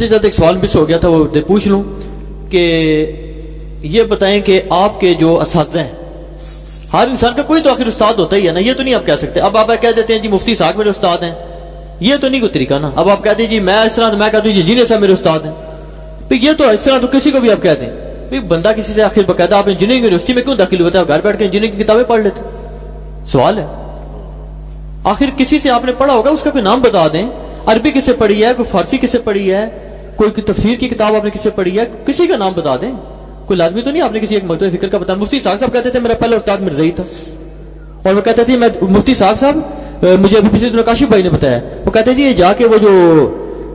جب ایک سوال مس ہو گیا تھا وہ پوچھ لوں کہ یہ بتائیں کہ آپ کے جو اساتذہ ہیں، ہر انسان کا کوئی تو آخر استاد ہوتا ہی ہے نا، یہ تو نہیں آپ کہہ سکتے اب آپ کہہ دیتے ہیں جی مفتی صاحب میرے استاد ہیں، یہ تو نہیں کوئی طریقہ نا. اب آپ کہتے ہیں جی میں اس طرح، میں کہتا ہوں جی انجینئر صاحب میرے استاد ہیں، یہ تو اس طرح تو کسی کو بھی آپ کہتے ہیں بندہ کسی سے آخر باقاعدہ آپ انجینئرنگ یونیورسٹی میں کیوں داخل ہوتے ہیں؟ گھر بیٹھ کے انجینئرنگ کی کتابیں پڑھ لیتے. سوال ہے آخر کسی سے آپ نے پڑھا ہوگا، اس کا کوئی نام بتا دیں. عربی کس سے پڑھی ہے، کوئی فارسی کس سے پڑھی ہے، کوئی تفسیر کی کتاب آپ نے کس سے پڑھی ہے، کسی کا نام بتا دیں. کوئی لازمی تو نہیں آپ نے کسی ایک مکتب فکر کا بتایا. مفتی صاحب کہتے تھے میرا پہلا استاد مرزائی تھا، اور وہ کہتے تھے میں مفتی صاحب مجھے ابھی پچھلے دنوں کاشف بھائی نے بتایا، وہ کہتے ہیں جی جا کے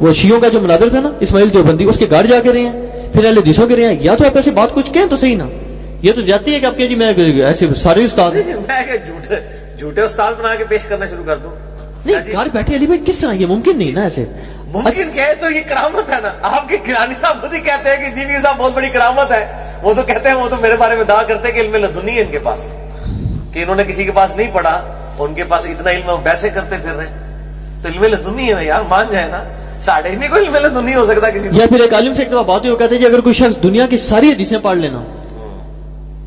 وہ شیعوں کا جو مناظر تھا نا اسماعیل دیوبندی، اس کے گھر جا کے رہے ہیں، پھر اہل حدیثوں کے رہے ہیں. یا تو آپ ایسے بات کچھ کہیں تو صحیح نا، یہ تو زیادتی ہے کہ آپ کہیں جی میں ایسے سارے استاد جھوٹے استاد بنا کے پیش کرنا شروع کر دوں. نہیں گھر بیٹھے علی بھائی کس طرح، یہ ممکن نہیں نا ایسے. ممکن کہے تو یہ کرامت ہے نا. آپ کے گیلانی صاحب خود ہی کہتے ہیں کہ جی صاحب بہت بڑی کرامت ہے. وہ تو کہتے ہیں، وہ تو میرے بارے میں دعویٰ کرتے ہیں کہ علم لدنی ہے ان کے پاس، کہ انہوں نے کسی کے پاس نہیں پڑھا، ان کے پاس اتنا علم ہے، وہ ویسے کرتے پھر رہے. تو علم لدنی ہے نا یار، مان جائے نا. ساڑھے ہی نہیں کوئی علم لدنی ہو سکتا کسی. یا پھر ایک عالم سے ایک دفعہ بات ہوئی، وہ کہتے ہیں جی اگر کوئی شخص دنیا کی ساری حدیثیں پڑھ لینا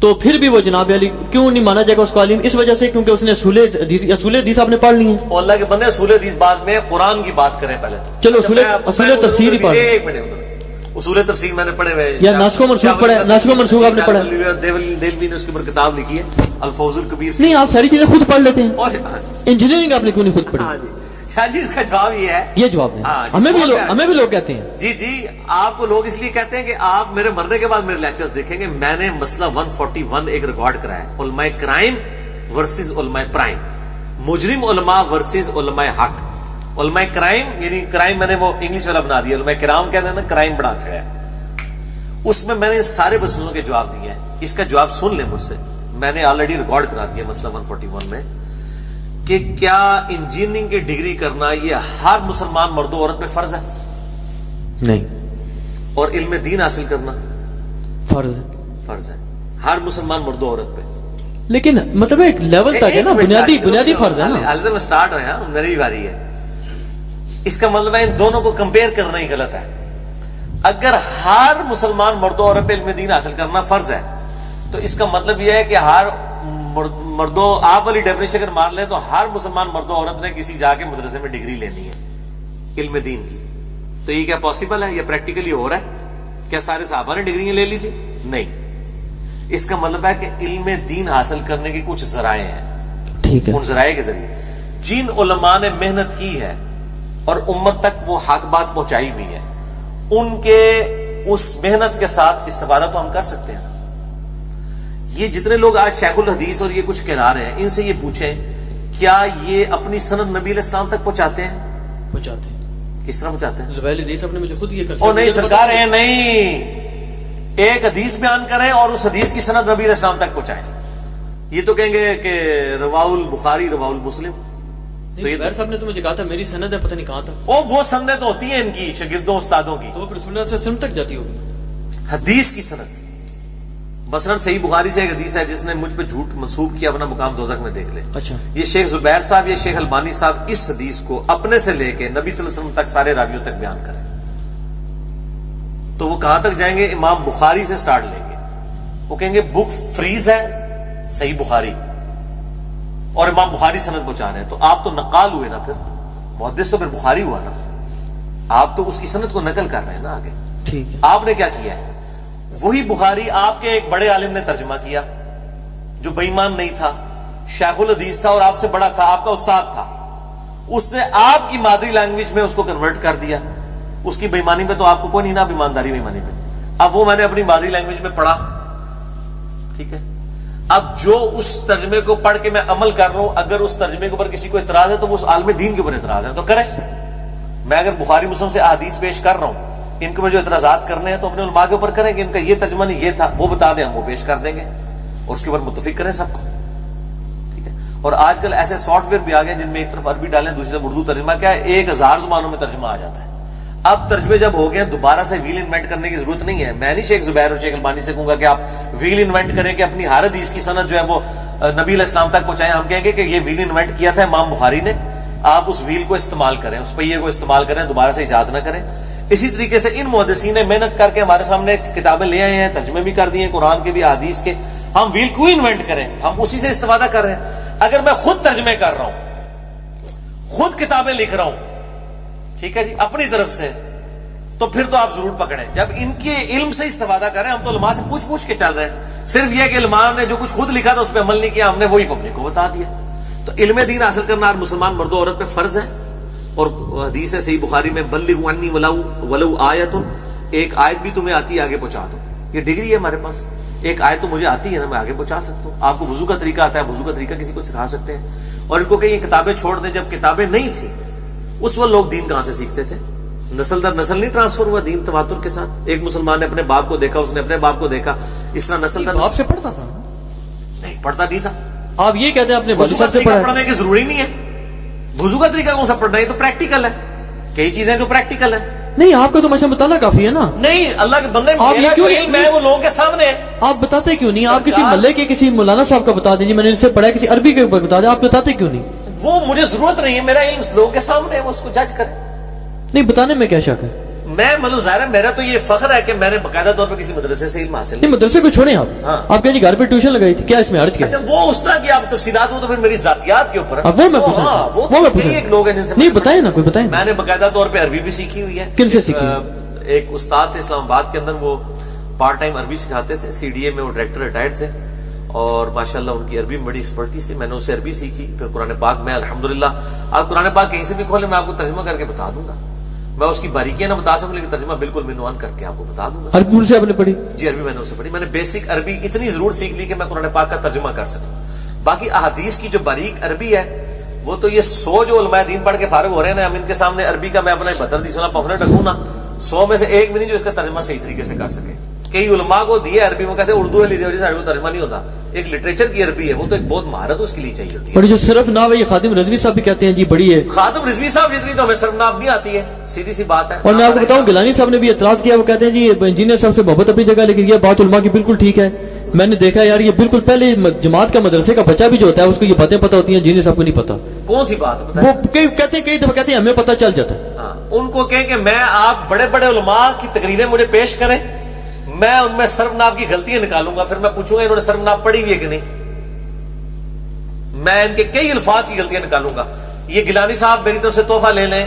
تو پھر بھی وہ جناب علی کیوں نہیں مانا جائے گا اس کو عالم؟ اس وجہ سے کیونکہ اس نے اصول حدیث آپ نے پڑھ لی ہیں. اللہ کے بندے اصول حدیث بعد میں قرآن کی بات کریں پہلے تو. چلو اصول تفسیر ہی پڑھ. ایک منٹ، اصول تفسیر میں نے پڑھے ہوئے، یا ناسخ و منسوخ پڑھا ہے، ناسخ و منسوخ آپ نے پڑھا ہے، دہلوی نے اس کے اوپر کتاب لکھی ہے الفوز الکبیر. نہیں آپ ساری چیزیں خود پڑھ لیتے ہیں، انجینئرنگ آپ نے کیوں نہیں خود پڑھی؟ ہاں جی شاہ جی، اس کا جواب یہ ہے، یہ جواب ہے. ہمیں بھی لوگ کہتے ہیں جی آپ کو لوگ اس لیے کہتے ہیں کہ آپ میرے مرنے کے بعد میرے لیکچرز دیکھیں گے. میں نے مسئلہ 141 ایک ریکارڈ کرایا ہے، علماء کرائم ورسز علماء پرائم، مجرم علماء ورسز علماء حق. علماء کرائم یعنی کرائم میں نے وہ انگلش والا بنا دیا، علماء کرام کہتے ہیں نا، کرائم بڑا اچھا ہے. اس میں میں نے سارے بسوسوں کے جواب دیے ہیں. اس کا جواب سن لیں مجھ سے، میں نے آلریڈی ریکارڈ کرا دیا مسئلہ 141 میں، کہ کیا انجینئرنگ کی ڈگری کرنا یہ ہر مسلمان مرد و عورت پہ فرض ہے؟ نہیں. اور علم دین حاصل کرنا فرض ہے. فرض ہے ہر مسلمان مرد و عورت پہ. لیکن مطلب ایک لیول تک ہے نا، بنیادی فرض ہے نا. حالت میں سٹارٹ ہویا، میری باری ہے. اس کا مطلب ہے ان دونوں کو کمپیئر کرنا ہی غلط ہے. اگر ہر مسلمان مرد و عورت پہ علم دین حاصل کرنا فرض ہے تو اس کا مطلب یہ ہے کہ ہر مردوں، آپ والی ڈیفینیشن اگر مان لیں تو ہر مسلمان مرد و عورت نے کسی جا کے مدرسے میں ڈگری لینی ہے علم دین کی. تو یہ کیا پاسبل ہے؟ یہ پریکٹیکلی ہو رہا ہے؟ کیا سارے صحابہ نے ڈگریاں لے لی تھی؟ نہیں. اس کا مطلب ہے کہ علم دین حاصل کرنے کے کچھ ذرائع ہیں. ٹھیک ہے. ان ذرائع کے ذریعے جن علماء نے محنت کی ہے اور امت تک وہ حق بات پہنچائی ہوئی ہے، ان کے اس محنت کے ساتھ استفادہ تو ہم کر سکتے ہیں. یہ جتنے لوگ آج شیخ الحدیث اور یہ کچھ کہلا رہے ہیں، ان سے یہ پوچھیں کیا یہ اپنی سند نبی علیہ السلام تک پہنچاتے ہیں؟ پہنچاتے ہیں. کس طرح پہنچاتے ہیں؟ زبیر حدیث اپنے مجھے خود یہ کر او نہیں سرکار ہے، نہیں، ایک حدیث بیان کریں اور اس حدیث کی سند نبی علیہ السلام تک پہنچائیں. یہ تو کہیں گے کہ رواہ البخاری رواہ المسلم. تو یہ زبیر صاحب نے تو مجھے کہا تھا میری سند ہے، پتہ نہیں کہاں تھا. وہ سندیں تو ہوتی ہیں ان کی شاگردوں استادوں کی، تو وہ رسول اللہ صلی اللہ علیہ وسلم تک جاتی ہوگی. حدیث کی سند مثلا صحیح بخاری سے ایک حدیث ہے جس نے مجھ پہ جھوٹ منسوب کیا، اپنا مقام دوزخ میں دیکھ لے. اچھا. یہ شیخ زبیر صاحب یا شیخ البانی صاحب اس حدیث کو اپنے سے لے کے نبی صلی اللہ علیہ وسلم تک سارے راویوں تک بیان کریں تو وہ کہاں تک جائیں گے؟ امام بخاری سے سٹارٹ لیں گے. وہ کہیں گے بک فریز ہے صحیح بخاری، اور امام بخاری سند پہنچا رہے ہیں. تو آپ تو نقال ہوئے نا، پھر محدث تو پھر بخاری ہوا نا. آپ تو اس کی سند کو نقل کر رہے ہیں نا آگے. ٹھیک ہے. آپ نے کیا کیا ہے؟ وہی بخاری آپ کے ایک بڑے عالم نے ترجمہ کیا جو بے ایمان نہیں تھا، شیخ الحدیث تھا اور آپ سے بڑا تھا، آپ کا استاد تھا. اس نے آپ کی مادری لینگویج میں اس کو کنورٹ کر دیا. اس کی بے ایمانی پہ تو آپ کو کوئی نہیں نا، ایمانداری بے ایمانی پہ. اب وہ میں نے اپنی مادری لینگویج میں پڑھا، ٹھیک ہے. اب جو اس ترجمے کو پڑھ کے میں عمل کر رہا ہوں، اگر اس ترجمے کے اوپر کسی کو اعتراض ہے تو وہ اس عالم دین کے اوپر اعتراض ہے تو کرے. میں اگر بخاری مسلم سے احادیث پیش کر رہا ہوں، ان کو جو اعتراضات کرنے ہیں تو اپنے علماء کے اوپر کریں کہ ان کا یہ ترجمہ نہیں یہ تھا، وہ بتا دیں، ہم وہ پیش کر دیں گے اور اس کے اوپر متفق کریں سب کو. ٹھیک ہے. اور آج کل ایسے سافٹ ویئر بھی آ گئے جن میں ایک طرف عربی ڈالیں، دوسری طرف اردو ترجمہ، کیا ہے 1000 زبانوں میں ترجمہ آ جاتا ہے. اب ترجمے جب ہو گئے دوبارہ سے ویل انوینٹ کرنے کی ضرورت نہیں ہے. میں نہیں شیخ زبیر اور شیخ البانی سے کہوں گا کہ آپ ویل انوینٹ کریں کہ اپنی ہر حدیث کی سند جو ہے وہ نبی علیہ السلام تک پہنچائیں. ہم کہیں گے کہ یہ ویل انوینٹ کیا تھا امام بخاری نے، آپ اس ویل کو استعمال کریں، اس پہیے کو استعمال کریں، دوبارہ سے ایجاد نہ کریں. اسی طریقے سے ان محدثین نے محنت کر کے ہمارے سامنے کتابیں لے آئے ہیں, ترجمے بھی کر دیے ہیں قرآن کے بھی, حدیث کے. ہم ویل کیوں انوینٹ کریں, ہم اسی سے استفادہ کر رہے ہیں. اگر میں خود ترجمے کر رہا ہوں, خود کتابیں لکھ رہا ہوں, ٹھیک ہے جی, اپنی طرف سے, تو پھر تو آپ ضرور پکڑیں. جب ان کے علم سے استفادہ کریں, ہم تو علماء سے پوچھ کے چل رہے ہیں. صرف یہ کہ علماء نے جو کچھ خود لکھا تھا اس پہ عمل نہیں کیا, ہم نے وہی پبلک کو بتا دیا. تو علم دین حاصل کرنا ہر مسلمان مرد و عورت پہ فرض ہے. اور حدیث ہے صحیح بخاری میں, بلغوا عنی ولو آیۃ, ایک آیت بھی تمہیں آتی ہے آگے پہنچا دو. یہ ڈگری ہے ہمارے پاس, ایک آیت تو مجھے آتی ہے نا, میں آگے پہنچا سکتا ہوں. آپ کو وضو کا طریقہ آتا ہے, وضو کا طریقہ کسی کو سکھا سکتے ہیں. اور ان کو کہ یہ کتابیں چھوڑ دیں, جب کتابیں نہیں تھیں اس وقت لوگ دین کہاں سے سیکھتے تھے؟ نسل در نسل نہیں ٹرانسفر ہوا دین تواتر کے ساتھ. ایک مسلمان نے اپنے باپ کو دیکھا, اس نے اپنے باپ کو دیکھا, اس طرح نسل در آپ سے پڑھتا تھا؟ نہیں, پڑھتا نہیں تھا. آپ یہ کہتے ہیں اپنے وضو والد کا صاحب سے طریقہ پڑھا؟ پڑھنے کی ضروری نہیں ہے. وضو کا طریقہ کون سا پڑھنا ہے؟ یہ تو پریکٹیکل ہے. کئی چیزیں جو پریکٹیکل ہے. نہیں, آپ کا تو ماشاء مطالعہ کافی ہے نا. نہیں, اللہ کے بندے, آپ یہ میرا کیوں جو علم ہے وہ لوگوں کے سامنے ہے. آپ بتاتے کیوں نہیں؟ آپ کسی محلے کے کسی مولانا صاحب کا بتا دیجیے, میں نے ان سے پڑھا ہے, کسی عربی کے اوپر بتا دیں. آپ بتاتے کیوں نہیں؟ وہ مجھے ضرورت نہیں ہے, میرا علم لوگوں کے سامنے ہے, وہ اس کو جج کرے. نہیں, بتانے میں کیا شک ہے؟ میں مطلب ظاہر ہے میرا تو یہ فخر ہے کہ میں نے باقاعدہ طور پہ کسی مدرسے سے علم حاصل نہیں, مدرسے کو چھوڑیں آپ. ہاں. آپ کہیں جی گھر پہ ٹیوشن لگائی تھی, کیا اس میں حرج کیا؟ اچھا, وہ اس طرح کی آپ تفصیلات ہو تو پھر میری ذاتیات کے اوپر ہے. وہ میں پوچھا, ہاں, وہ میں تو پوچھا. ایک لوگ ہیں جن سے نہیں بتائیں نا, کوئی بتائیں. میں نے باقاعدہ طور پہ عربی بھی سیکھی ہوئی ہے. کن سے سیکھی؟ ایک استاد تھے اسلام آباد کے اندر, وہ پارٹ ٹائم عربی سکھاتے تھے, سی ڈی اے میں وہ ڈائریکٹر ریٹائرڈ تھے, اور ماشاءاللہ ان کی عربی میں بڑی ایکسپرٹیز تھی. میں نے ان سے عربی سیکھی. پھر قرآن پاک میں الحمدللہ, آپ قرآن پاک کہیں سے بھی کھولیں, میں آپ کو ترجمہ کر کے بتا دوں گا. میں اس کی باریکیاں نہ بتا سکوں, لیکن ترجمہ بالکل منوان کر کے آپ کو بتا دوں گا. عربی سے آپ نے پڑھی؟ جی, عربی میں نے اسے پڑھی. میں نے بیسک عربی اتنی ضرور سیکھ لی کہ میں قرآن پاک کا ترجمہ کر سکوں. باقی احادیث کی جو باریک عربی ہے وہ تو یہ 100 جو علماء دین پڑھ کے فارغ ہو رہے ہیں نا, ہم ان کے سامنے عربی کا میں اپنا 72 سنا پفلٹ رکھوں نا, 100 میں سے ایک بھی نہیں جو اس کا ترجمہ صحیح طریقے سے کر سکے. کئی علماء کو دیے عربی میں, کہتے ہیں اردو ہے لی دیو جی, سارے کو ترجمہ نہیں ہوتا. ایک لٹریچر کی عربی ہے, وہ تو ایک بہت مہارت اس کے لیے چاہیے ہوتی ہے. اور جو صرف ناو ہے, یہ خادم رضوی صاحب بھی کہتے ہیں جی بڑی ہے. خادم رضوی صاحب جتنی تو ہمیں صرف ناف نہیں آتی ہے, سیدھی سی بات ہے. اور میں آپ کو بتاؤں, گیلانی صاحب نے بھی اعتراض کیا, وہ کہتے ہیں جی انجینئر صاحب سے محبت اپنی جگہ, لیکن یہ بات علماء کی بالکل ٹھیک ہے. میں نے دیکھا یار, یہ بالکل پہلے جماعت کا مدرسے کا بچہ بھی جو ہوتا ہے اس کو یہ باتیں پتہ ہوتی ہیں, انجینئر صاحب کو نہیں پتا. کون سی بات وہ کہتے ہیں, کئی دفعہ کہتے ہیں ہمیں پتہ چل جاتا ہے. ان کو کہیں کہ میں, آپ بڑے بڑے علماء کی تقریریں مجھے پیش کریں, میں ان میں سرو ناف کی غلطیاں نکالوں گا, پھر میں پوچھوں گا انہوں نے سرو ناف پڑھی ہوئی ہے کہ نہیں. میں ان کے کئی الفاظ کی غلطیاں نکالوں گا. یہ گیلانی صاحب میری طرف سے تحفہ لے لیں.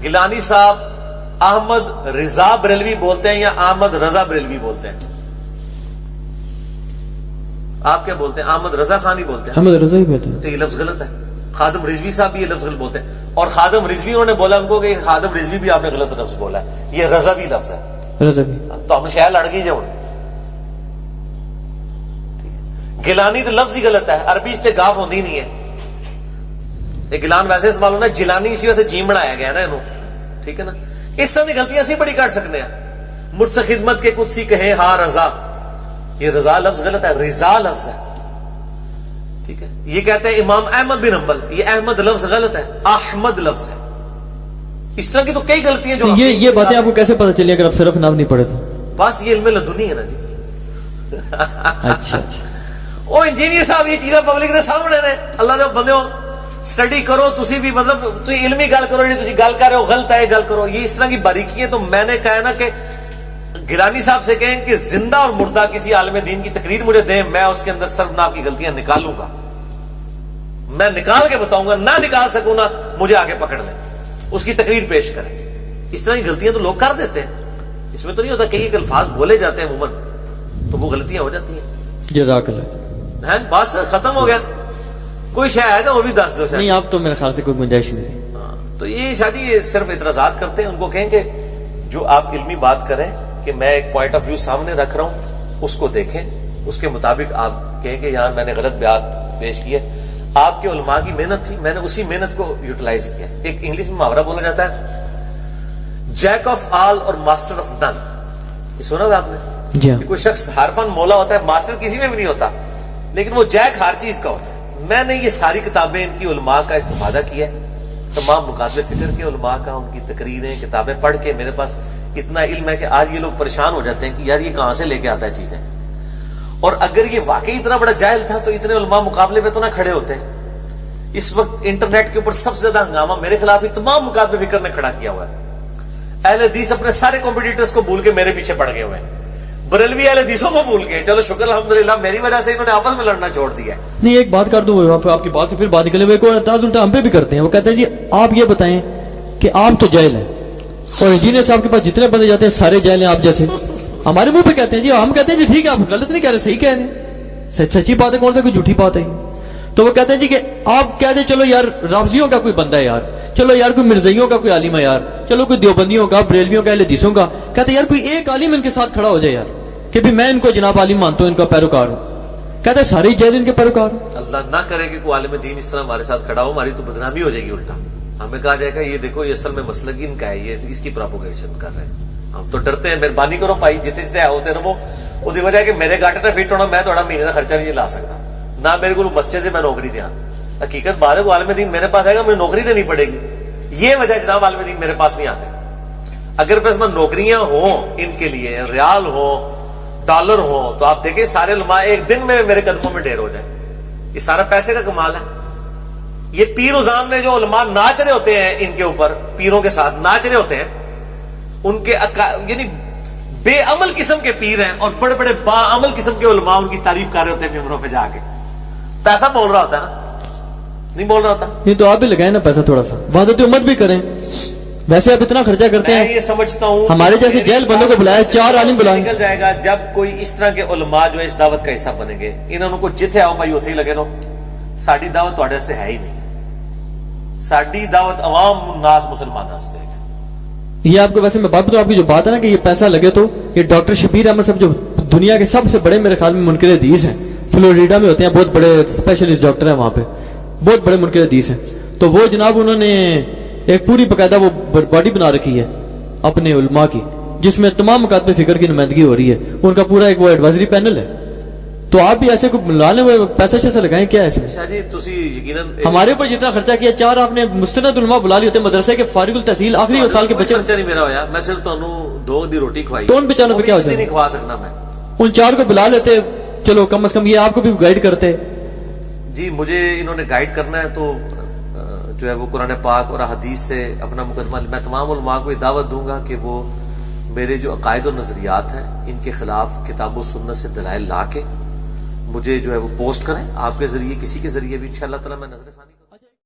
گیلانی صاحب احمد رضا بریلوی بولتے ہیں یا احمد رضا بریلوی بولتے ہیں؟ آپ کیا بولتے ہیں؟ احمد رضا خان ہی بولتے ہیں. احمد رضا ہی بولتے ہیں. تو یہ لفظ غلط ہے. خادم رضوی صاحب بھی یہ لفظ غلط بولتے ہیں, اور خادم رضوی انہوں نے بولا ان کو کہ خادم رضوی بھی آپ نے غلط لفظ بولا ہے, یہ رضوی لفظ ہے. رضا بھی تو ہم شاید لڑ گئی جو. گیلانی تو لفظ ہی غلط ہے, عربی سے گاف ہوتی نہیں ہے. گیلان ویسے استعمال ہونا, جیلانی اسی وجہ سے جیم بنایا گیا نا انہوں, ٹھیک ہے نا. اس طرح کی غلطیاں اسی بڑی کر سکتے ہیں. مجھ سے خدمت کے کچھ سی کہیں ہاں رضا, یہ رضا لفظ غلط ہے, رضا لفظ ہے, ٹھیک ہے. یہ کہتے ہیں امام احمد بن حنبل, یہ احمد لفظ غلط ہے, احمد لفظ ہے. اس طرح کی تو کئی غلطیاں جو یہ باتیں آپ کو کیسے پتہ چلی اگر آپ صرف نام نہیں پڑھے تو؟ بس یہ علم لدنی ہے نا جی. اچھا اچھا. وہ انجینئر صاحب یہ چیزیں پبلک کے سامنے نے. اللہ دے بندے ہو, سٹڈی کرو تسی بھی, مطلب تو علمی گل کرو, جی تسی گل کر رہے ہو غلط ہے, گل کرو. یہ اس طرح کی باریکی ہے. تو میں نے کہا نا کہ گیلانی صاحب سے کہیں کہ زندہ اور مردہ کسی عالم دین کی تقریر مجھے دیں, میں اس کے اندر سرب ناف کی غلطیاں نکالوں گا, میں نکال کے بتاؤں گا. نہ نکال سکوں نا, مجھے آگے پکڑ لیں, اس کی تقریر پیش کریں. اس طرح کی غلطیاں تو لوگ کر دیتے ہیں. اس میں تو نہیں ہوتا کہ ایک الفاظ بولے جاتے ہیں عموماً تو وہ غلطیاں ہو جاتی ہیں. جزاک اللہ. بس ختم ہو گیا. کوئی شے ہے تو وہ بھی دس دو. نہیں, آپ تو میرے خیال سے کوئی گنجائش نہیں. تو یہ شادی یہ صرف اعتراضات کرتے ہیں. ان کو کہیں کہ جو آپ علمی بات کریں کہ میں ایک پوائنٹ آف ویو سامنے رکھ رہا ہوں, اس کو دیکھیں, اس کے مطابق آپ کہیں کہ یہاں میں نے غلط بیان پیش کیے. آپ کے علماء کی محنت تھی, میں نے اسی محنت کو یوٹیلائز کیا. ایک انگلش میں محاورہ بولا جاتا ہے, جیک آف آل اور ماسٹر آف نن. یہ سنا ہوا آپ نے؟ جی. کوئی شخص ہر فن مولا ہوتا ہے, ماسٹر کسی میں بھی نہیں ہوتا, لیکن وہ جیک ہر چیز کا ہوتا ہے. میں نے یہ ساری کتابیں ان کی علماء کا استفادہ کیا ہے, تمام مقابل فکر کے علماء کا, ان کی تقریریں کتابیں پڑھ کے میرے پاس اتنا علم ہے کہ آج یہ لوگ پریشان ہو جاتے ہیں کہ یار یہ کہاں سے لے کے آتا ہے چیزیں. اور اگر یہ واقعی اتنا بڑا جاہل تھا تو اتنے علماء مقابلے پہ تو نہ کھڑے ہوتے. اس وقت انٹرنیٹ کے اوپر سب سے زیادہ ہنگامہ میرے خلاف ہی تمام مقابل فکر نے کھڑا کیا ہوا ہے. اہل حدیث اپنے سارے کمپٹیٹرز کو بھول کے میرے پیچھے پڑ گئے ہوئے ہیں، بریلوی اہل حدیثوں کو بھول گئے. چلو شکر الحمدللہ میری وجہ سے انہوں نے آپس میں لڑنا چھوڑ دیا ہے. نہیں ایک بات کر دوں آپ کی بات سے پھر بات نکلے ہوئے کوئی اعتراض الٹا ہم پہ بھی کرتے ہیں. وہ کہتے ہیں جی آپ یہ بتائیں کہ آپ تو جاہل ہیں اور انجینئر صاحب کے پاس جتنے بندے جاتے ہیں سارے جاہل ہیں آپ جیسے. ہمارے منہ پہ کہتے ہیں جی، ہم کہتے ہیں جی ٹھیک ہے آپ غلط نہیں کہہ رہے، صحیح کہہ رہے ہیں، سچی بات ہے، کون سا کوئی جھوٹی بات ہے. تو وہ کہتے ہیں جی کہ آپ کہہ دیں چلو یار رافضیوں کا کوئی بندہ ہے یار، چلو یار کوئی مرزائیوں کا کوئی عالم ہے یار، چلو کوئی دیوبندیوں کا، بریلویوں کا، اہل حدیثوں کا. کہتے ہیں یار کوئی ایک عالم ان کے ساتھ کھڑا ہو جائے یار کہ بھی میں ان کو جناب عالم مانتا ہوں، ان کا پیروکار ہوں. کہتے ہیں سارے جاہل ان کے پیروکار. اللہ نہ کرے کہ کوئی عالم دین اس طرح ہمارے ساتھ کھڑا ہو، ہماری تو بدنامی ہو جائے گی. الٹا ہمیں کہا جائے گا یہ دیکھو یہ اصل میں مسلک ان کا ہے، یہ اس کی پروپیگیشن کر رہے ہیں. ہم تو ڈرتے ہیں. مہربانی کرو بھائی جتنے جتنے ہوتے رہو. وہ وجہ ہے کہ میرے گاٹے نہ فٹ ہونا، میں تھوڑا مہینے کا خرچہ نہیں لا سکتا، نہ میرے کو مسجد سے میں نوکری دیا. حقیقت بات ہے وہ عالم دین میرے پاس آئے گا، مجھے نوکری دینی پڑے گی. یہ وجہ جناب عالم دین میرے پاس نہیں آتے. اگر بس میں نوکریاں ہوں ان کے لیے، ریال ہو، ڈالر ہو، تو آپ دیکھیں سارے علماء ایک دن میں میرے قدموں میں ڈھیر ہو جائیں. یہ سارا پیسے کا کمال ہے. یہ پیر وزام نے جو علماء ناچ رہے ہوتے ہیں ان کے اوپر، پیروں کے ساتھ ناچ رہے ہوتے ہیں، ان کے یعنی بے عمل قسم کے پیر ہیں اور بڑے بڑے با عمل قسم کے علماء ان کی تعریف کر رہے ہوتے ہیں ممبروں پہ جا کے. پیسہ بول رہا ہوتا ہے نا، نہیں بول رہا ہوتا. نہیں تو آپ بھی لگائیں نا پیسہ تھوڑا سا، وحدت امت بھی کریں. ویسے آپ اتنا خرچہ کرتے ہیں. میں یہ سمجھتا ہوں ہمارے جیسے جیل بندوں کو بلایا، 4 عالم بلائیں. نکل جائے گا جب کوئی اس طرح کے علماء جو اس دعوت کا حصہ بنیں گے. انہوں کو جتھے آؤ بھائی اتھے ہی لگے رہو. ساڈی دعوت تواڈے واسطے ہے ہی نہیں. ساڈی دعوت عوام الناس مسلمانوں واسطے ہے. یہ آپ کو ویسے میں بات بتاؤں، آپ کی جو بات ہے نا کہ یہ پیسہ لگے، تو یہ ڈاکٹر شبیر احمد صاحب جو دنیا کے سب سے بڑے میرے خیال میں منکر حدیث ہیں، فلوریڈا میں ہوتے ہیں، بہت بڑے اسپیشلسٹ ڈاکٹر ہیں وہاں پہ، بہت بڑے منکر حدیث ہیں. تو وہ جناب انہوں نے ایک پوری باقاعدہ وہ باڈی بنا رکھی ہے اپنے علماء کی، جس میں تمام مکاتب فکر کی نمائندگی ہو رہی ہے. ان کا پورا ایک وہ ایڈوائزری پینل ہے. تو آپ بھی ایسے کو ملانے ہوئے پیسہ شیسے لگائیں کیا ایسے؟ شاہ جی تسی یقیناً ہمارے اوپر جتنا خرچہ کیا، 4 آپ نے مستند علماء بلا لیے ہوتے مدرسے کے فارغ التحصیل آخری سال کے بچے. خرچہ نہیں میرا ہویا، میں صرف تانوں 2 دی روٹی کھوائی، تو ان بیچاروں پہ کیا ہو جائے؟ نہیں کھوا سکنا میں. ان 4 کو بلا لیتے، چلو کم از کم یہ آپ کو بھی گائیڈ کرتے. جی مجھے انہوں نے گائیڈ کرنا ہے تو جو ہے وہ قرآن پاک اور حدیث سے اپنا مقدمہ. میں تمام علماء کو یہ دعوت دوں گا کہ وہ میرے جو عقائد و نظریات ہیں ان کے خلاف کتاب و سنت سے دلائل لا کے مجھے جو ہے وہ پوسٹ کریں. آپ کے ذریعے، کسی کے ذریعے بھی انشاءاللہ تعالی میں نظر ثانی